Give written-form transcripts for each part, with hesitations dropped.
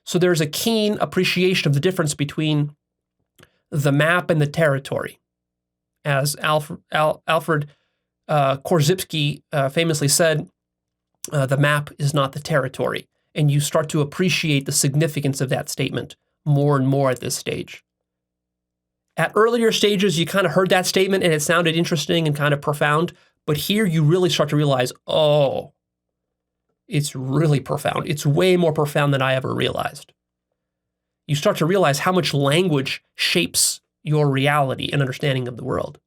So there's a keen appreciation of the difference between the map and the territory. As Alfred Korzybski famously said, the map is not the territory. And you start to appreciate the significance of that statement more and more at this stage. At earlier stages, you kind of heard that statement and it sounded interesting and kind of profound. But here you really start to realize, oh, it's really profound. It's way more profound than I ever realized. You start to realize how much language shapes your reality and understanding of the world.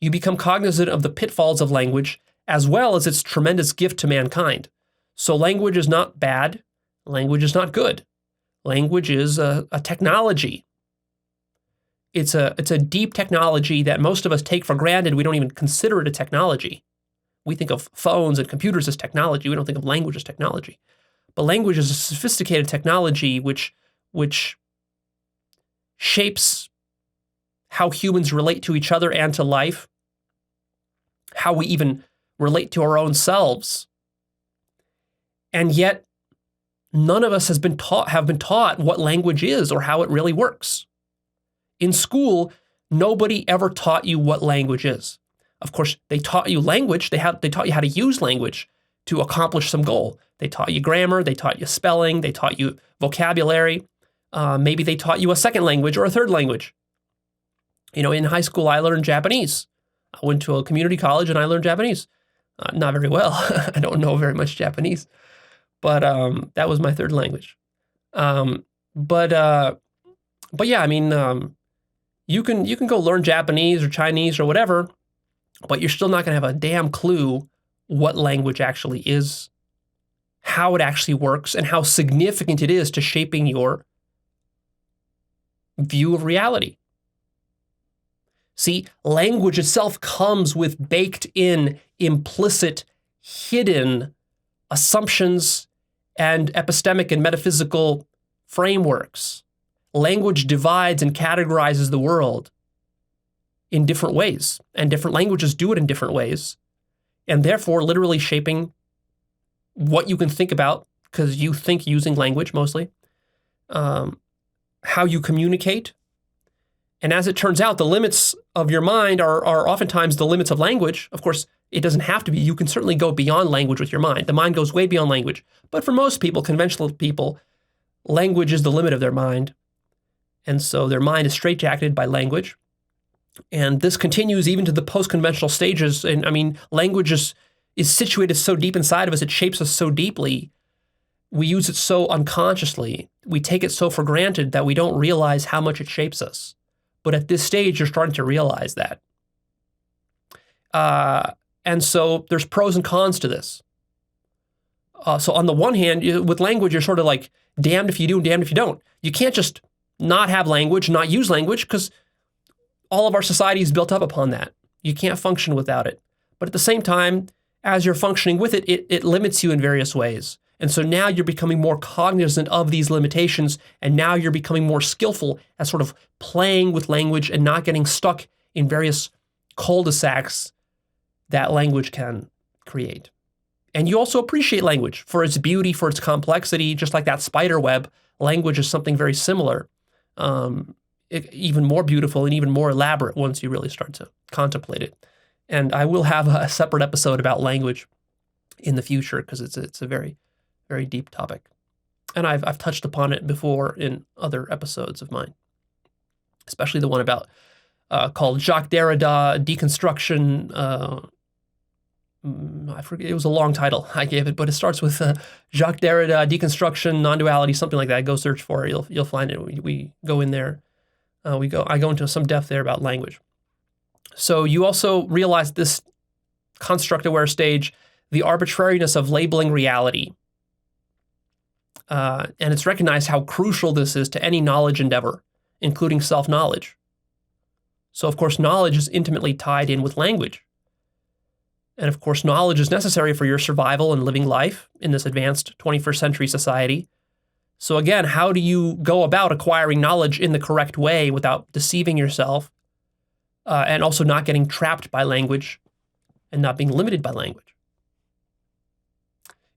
You become cognizant of the pitfalls of language as well as its tremendous gift to mankind. So language is not bad. Language is not good. Language is a technology. It's a deep technology that most of us take for granted. We don't even consider it a technology. We think of phones and computers as technology. We don't think of language as technology. But language is a sophisticated technology which shapes how humans relate to each other and to life, how we even relate to our own selves. And yet, none of us have been taught what language is or how it really works. In school, nobody ever taught you what language is. Of course, they taught you language. They taught you how to use language to accomplish some goal. They taught you grammar. They taught you spelling. They taught you vocabulary. Maybe they taught you a second language or a third language. In high school, I learned Japanese. I went to a community college and I learned Japanese. Not very well. I don't know very much Japanese, but that was my third language. But yeah, you can go learn Japanese or Chinese or whatever, but you're still not going to have a damn clue what language actually is, how it actually works, and how significant it is to shaping your view of reality. See, language itself comes with baked-in, implicit, hidden assumptions and epistemic and metaphysical frameworks. Language divides and categorizes the world in different ways, and different languages do it in different ways, and therefore literally shaping what you can think about, because you think using language mostly, how you communicate. And as it turns out, the limits of your mind are oftentimes the limits of language. Of course, it doesn't have to be. You can certainly go beyond language with your mind. The mind goes way beyond language. But for most people, conventional people, language is the limit of their mind. And so their mind is straitjacketed by language. And this continues even to the post-conventional stages. And language is situated so deep inside of us. It shapes us so deeply. We use it so unconsciously. We take it so for granted that we don't realize how much it shapes us. But at this stage, you're starting to realize that. And so there's pros and cons to this. So on the one hand, with language, you're sort of like damned if you do and damned if you don't. You can't just not have language, not use language, because all of our society is built up upon that. You can't function without it. But at the same time, as you're functioning with it, it limits you in various ways. And so now you're becoming more cognizant of these limitations, and now you're becoming more skillful at sort of playing with language and not getting stuck in various cul-de-sacs that language can create. And you also appreciate language for its beauty, for its complexity, just like that spider web. Language is something very similar, even more beautiful and even more elaborate once you really start to contemplate it. And I will have a separate episode about language in the future because it's a very, very deep topic. And I've touched upon it before in other episodes of mine, especially the one about called Jacques Derrida, Deconstruction. I forget, it was a long title I gave it, but it starts with Jacques Derrida, Deconstruction, Non-Duality, something like that. Go search for it. You'll find it. We go in there. I go into some depth there about language. So you also realize this construct-aware stage, the arbitrariness of labeling reality. And it's recognized how crucial this is to any knowledge endeavor, including self-knowledge. So, of course, knowledge is intimately tied in with language. And, of course, knowledge is necessary for your survival and living life in this advanced 21st century society. So, again, how do you go about acquiring knowledge in the correct way without deceiving yourself and also not getting trapped by language and not being limited by language?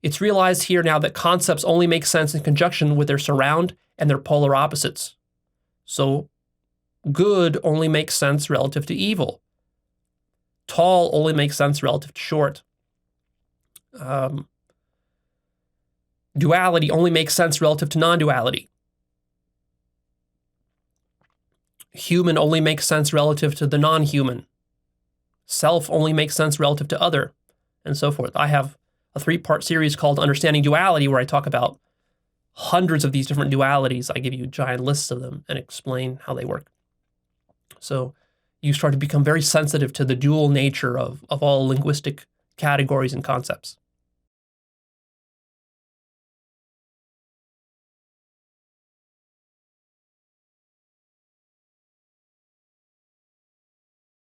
It's realized here now that concepts only make sense in conjunction with their surround and their polar opposites. So good only makes sense relative to evil. Tall only makes sense relative to short. Duality only makes sense relative to non-duality. Human only makes sense relative to the non-human. Self only makes sense relative to other, and so forth. I have a 3-part series called Understanding Duality, where I talk about hundreds of these different dualities. I give you giant lists of them and explain how they work. So you start to become very sensitive to the dual nature of all linguistic categories and concepts.